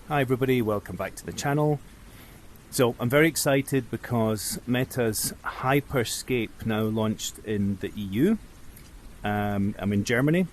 Hi everybody, welcome back to the channel. So I'm very excited because Meta's Hyperscape now launched in the EU. I'm in Germany.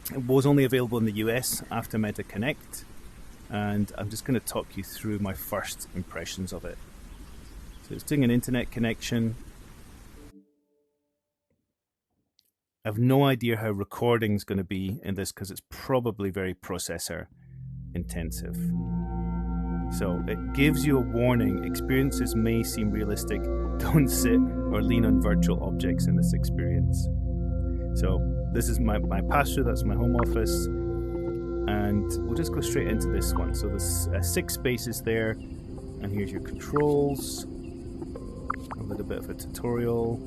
It was only available in the US after Meta Connect, and I'm just going to talk you through my first impressions of it. So it's doing an internet connection. I have no idea how recording is going to be in this because it's probably very processor intensive. So it gives you a warning. Experiences may seem realistic. Don't sit or lean on virtual objects in this experience. So this is my pass-through, that's my home office. And we'll just go straight into this one. So there's 6 spaces there. And here's your controls. A little bit of a tutorial.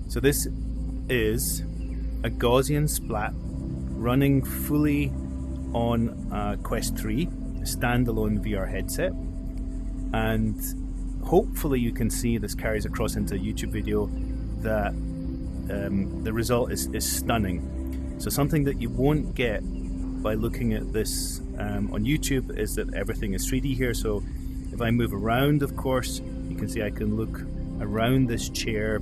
So this is a Gaussian Splat running fully on Quest 3, a standalone VR headset, and hopefully you can see this carries across into a YouTube video that the result is stunning. So something that you won't get by looking at this on YouTube is that everything is 3D here. So if I move around, of course, you can see I can look around this chair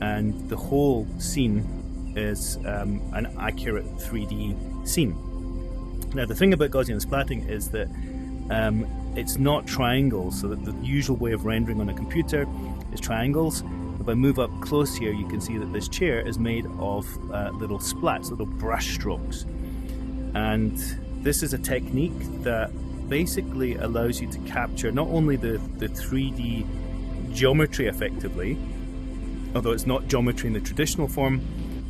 and the whole scene is an accurate 3D scene. Now the thing about Gaussian splatting is that it's not triangles, so that the usual way of rendering on a computer is triangles. If I move up close here, you can see that this chair is made of little splats, little brush strokes. And this is a technique that basically allows you to capture not only the 3D geometry effectively, although it's not geometry in the traditional form,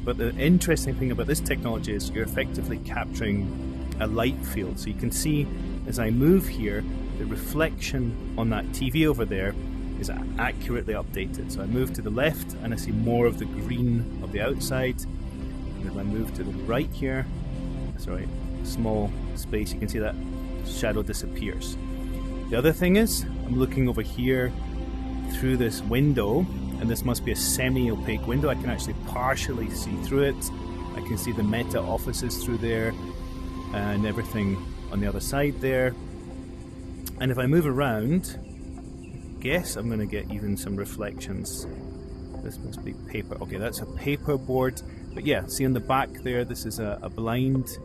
but the interesting thing about this technology is you're effectively capturing a light field. So you can see as I move here, the reflection on that TV over there is accurately updated. So I move to the left and I see more of the green of the outside. And if I move to the right here, sorry, small space, you can see that shadow disappears. The other thing is, I'm looking over here through this window, and this must be a semi-opaque window. I can actually partially see through it. I can see the Meta offices through there and everything on the other side there. And if I move around, I guess I'm going to get even some reflections. This must be paper. Okay, that's a paper board. But yeah, see on the back there, this is a blind.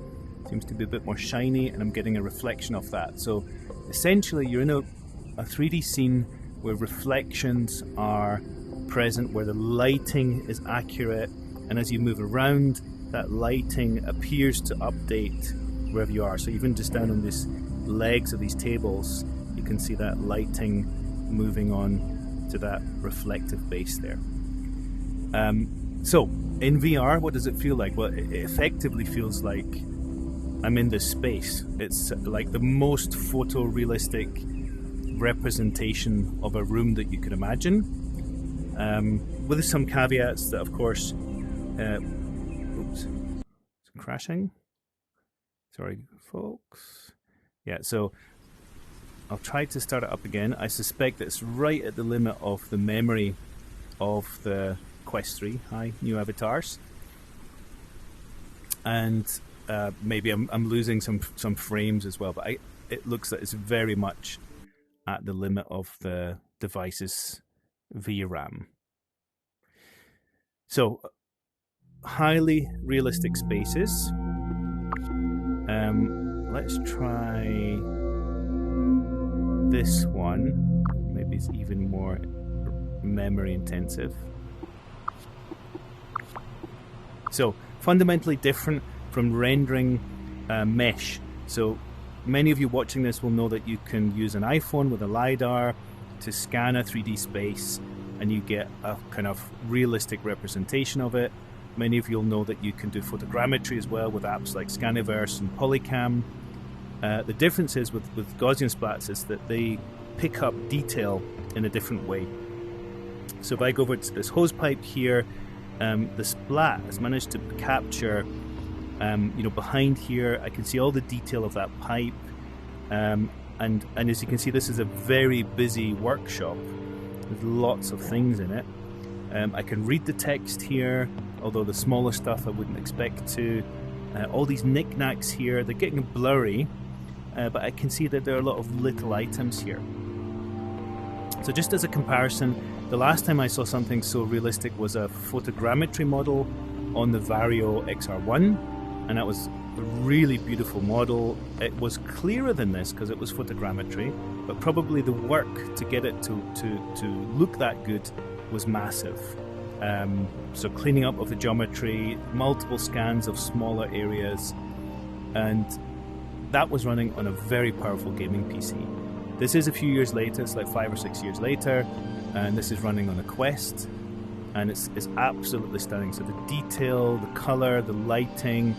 Seems to be a bit more shiny, and I'm getting a reflection of that. So essentially, you're in a 3D scene where reflections are present, where the lighting is accurate, and as you move around, that lighting appears to update wherever you are. So even just down on these legs of these tables, you can see that lighting moving on to that reflective base there. So in VR, what does it feel like? Well, it effectively feels like I'm in this space. It's like the most photorealistic representation of a room that you could imagine, with some caveats that, of course, oops, it's crashing. Sorry, folks. Yeah, so I'll try to start it up again. I suspect that it's right at the limit of the memory of the Quest 3. Hi, new avatars. And maybe I'm losing some frames as well, but it looks like it's very much at the limit of the device's VRAM. So, highly realistic spaces. Let's try this one. Maybe it's even more memory intensive. So, fundamentally different from rendering mesh. So, many of you watching this will know that you can use an iPhone with a LiDAR to scan a 3D space and you get a kind of realistic representation of it. Many of you will know that you can do photogrammetry as well with apps like Scaniverse and Polycam. The difference is with Gaussian Splats is that they pick up detail in a different way. So if I go over to this hose pipe here, the splat has managed to capture, behind here, I can see all the detail of that pipe. And as you can see, this is a very busy workshop with lots of things in it. I can read the text here, although the smaller stuff I wouldn't expect to. All these knickknacks here, they're getting blurry. but I can see that there are a lot of little items here. So just as a comparison, the last time I saw something so realistic was a photogrammetry model on the Vario XR1, and that was a really beautiful model. It was clearer than this because it was photogrammetry, but probably the work to get it to look that good was massive. So cleaning up of the geometry, multiple scans of smaller areas, and that was running on a very powerful gaming PC. This is a few years later, it's like 5 or 6 years later, and this is running on a Quest, and it's absolutely stunning. So the detail, the color, the lighting,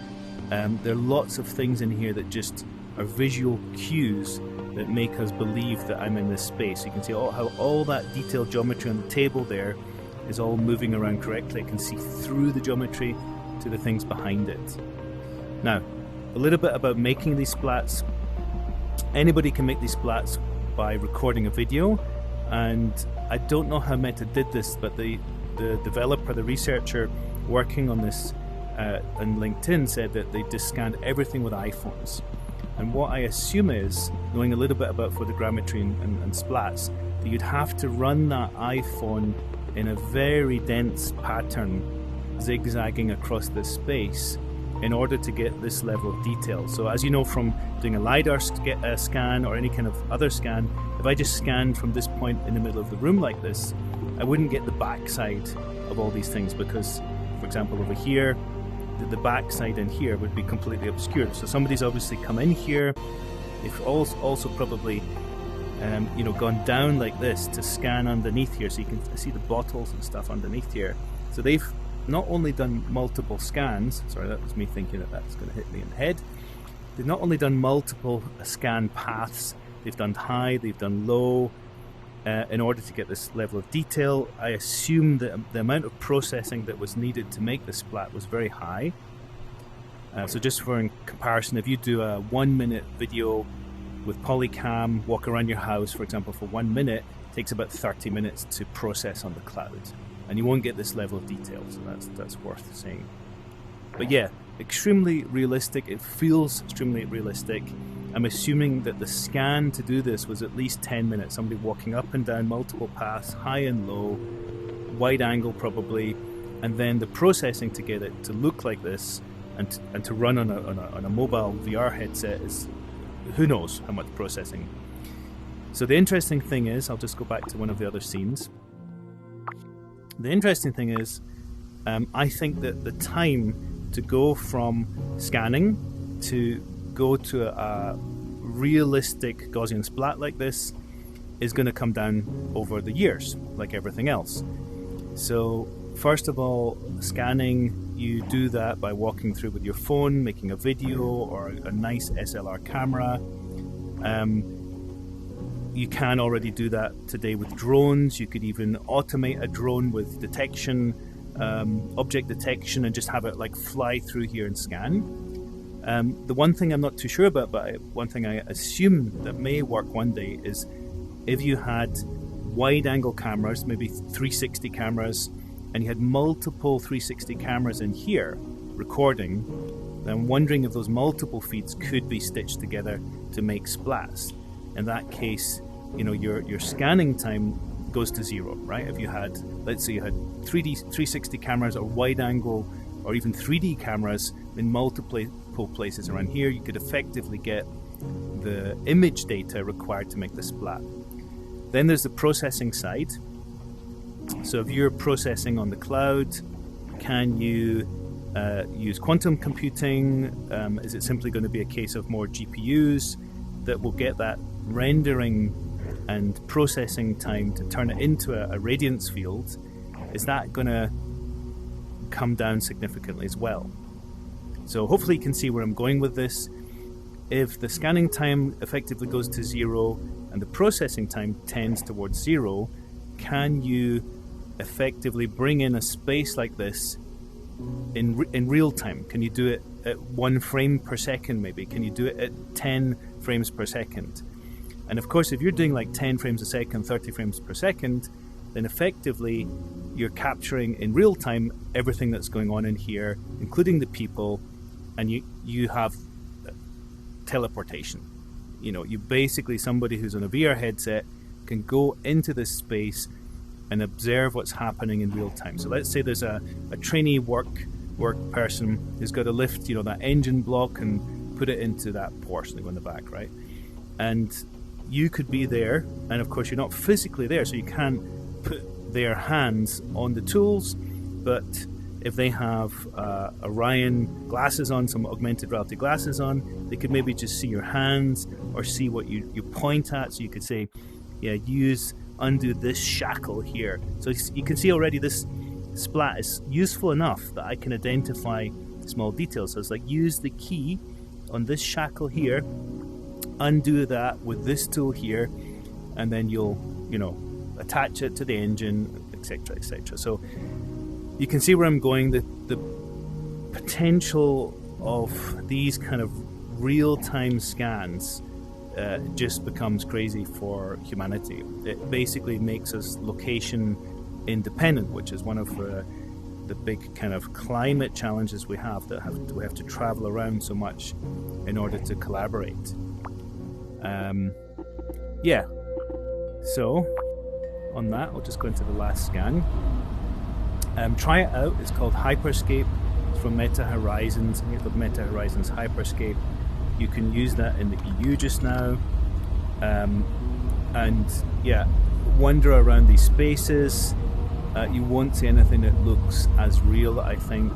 there are lots of things in here that just are visual cues that make us believe that I'm in this space. You can see how all that detailed geometry on the table there is all moving around correctly. I can see through the geometry to the things behind it. Now, a little bit about making these splats. Anybody can make these splats by recording a video, and I don't know how Meta did this, but the developer, the researcher working on this on LinkedIn said that they just scanned everything with iPhones. And what I assume is, knowing a little bit about photogrammetry and splats, that you'd have to run that iPhone in a very dense pattern, zigzagging across this space, in order to get this level of detail. So as you know from doing a LiDAR scan or any kind of other scan, if I just scanned from this point in the middle of the room like this, I wouldn't get the backside of all these things because, for example, over here, the backside in here would be completely obscured. So somebody's obviously come in here. They've also probably gone down like this to scan underneath here, so you can see the bottles and stuff underneath here. So they've not only done multiple scans, sorry, that was me thinking that that's going to hit me in the head. They've not only done multiple scan paths, they've done high, they've done low, in order to get this level of detail. I assume that the amount of processing that was needed to make this splat was very high. So just for in comparison, if you do a 1 minute video with Polycam, walk around your house, for example, for 1 minute, it takes about 30 minutes to process on the cloud. And you won't get this level of detail, so that's worth saying. But yeah, extremely realistic. It feels extremely realistic. I'm assuming that the scan to do this was at least 10 minutes. Somebody walking up and down multiple paths, high and low, wide angle probably, and then the processing to get it to look like this and to run on a mobile VR headset is, who knows how much processing. So the interesting thing is, I'll just go back to one of the other scenes. The interesting thing is, I think that the time to go from scanning to go to a realistic Gaussian splat like this is going to come down over the years, like everything else. So first of all, scanning, you do that by walking through with your phone, making a video or a nice SLR camera. You can already do that today with drones. You could even automate a drone with detection, object detection, and just have it like fly through here and scan. The one thing I'm not too sure about, but one thing I assume that may work one day is if you had wide angle cameras, maybe 360 cameras, and you had multiple 360 cameras in here recording, then I'm wondering if those multiple feeds could be stitched together to make splats. In that case, your scanning time goes to zero, right? If you had, let's say you had 360 cameras or wide angle or even 3D cameras in multiple places around here, you could effectively get the image data required to make the splat. Then there's the processing side. So if you're processing on the cloud, can you use quantum computing? Is it simply going to be a case of more GPUs that will get that rendering and processing time to turn it into a radiance field? Is that going to come down significantly as well? So hopefully you can see where I'm going with this. If the scanning time effectively goes to zero and the processing time tends towards zero, can you effectively bring in a space like this in real time? Can you do it at 1 frame per second maybe? Can you do it at 10 frames per second? And of course, if you're doing like 10 frames a second, 30 frames per second, then effectively you're capturing in real time everything that's going on in here, including the people, and you have teleportation. you know, you basically, somebody who's on a VR headset can go into this space and observe what's happening in real time. So let's say there's a trainee work person who's got to lift, you know, that engine block and put it into that portion that go in the back, right? And you could be there, and of course you're not physically there, so you can't put their hands on the tools, but if they have Orion glasses on, some augmented reality glasses on, they could maybe just see your hands or see what you point at. So you could say, yeah, undo this shackle here. So you can see already this splat is useful enough that I can identify small details. So it's like, use the key on this shackle here, undo that with this tool here, and then you'll, you know, attach it to the engine, etc., etc. So you can see where I'm going. The potential of these kind of real-time scans just becomes crazy for humanity. It basically makes us location independent, which is one of the big kind of climate challenges we have, we have to travel around so much in order to collaborate. Yeah, so on that, I'll just go into the last scan. Try it out. It's called Hyperscape. It's from Meta Horizons. I think it's called Meta Horizons Hyperscape. You can use that in the EU just now. And yeah, wander around these spaces. You won't see anything that looks as real, I think.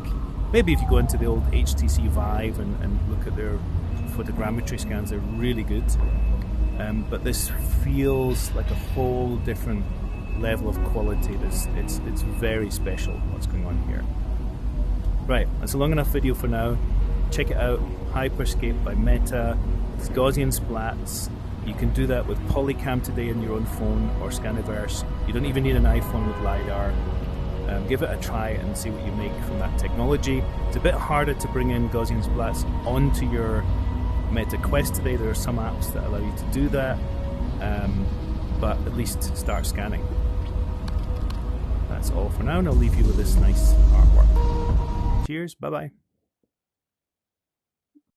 Maybe if you go into the old HTC Vive and look at their photogrammetry scans, they're really good. But this feels like a whole different level of quality. It's very special what's going on here. Right, that's a long enough video for now. Check it out, Hyperscape by Meta. It's Gaussian Splats. You can do that with Polycam today on your own phone or Scaniverse. You don't even need an iPhone with LiDAR. Give it a try and see what you make from that technology. It's a bit harder to bring in Gaussian Splats onto your Meta Quest today. There are some apps that allow you to do that, but at least start scanning. That's all for now, and I'll leave you with this nice artwork. Cheers, bye bye.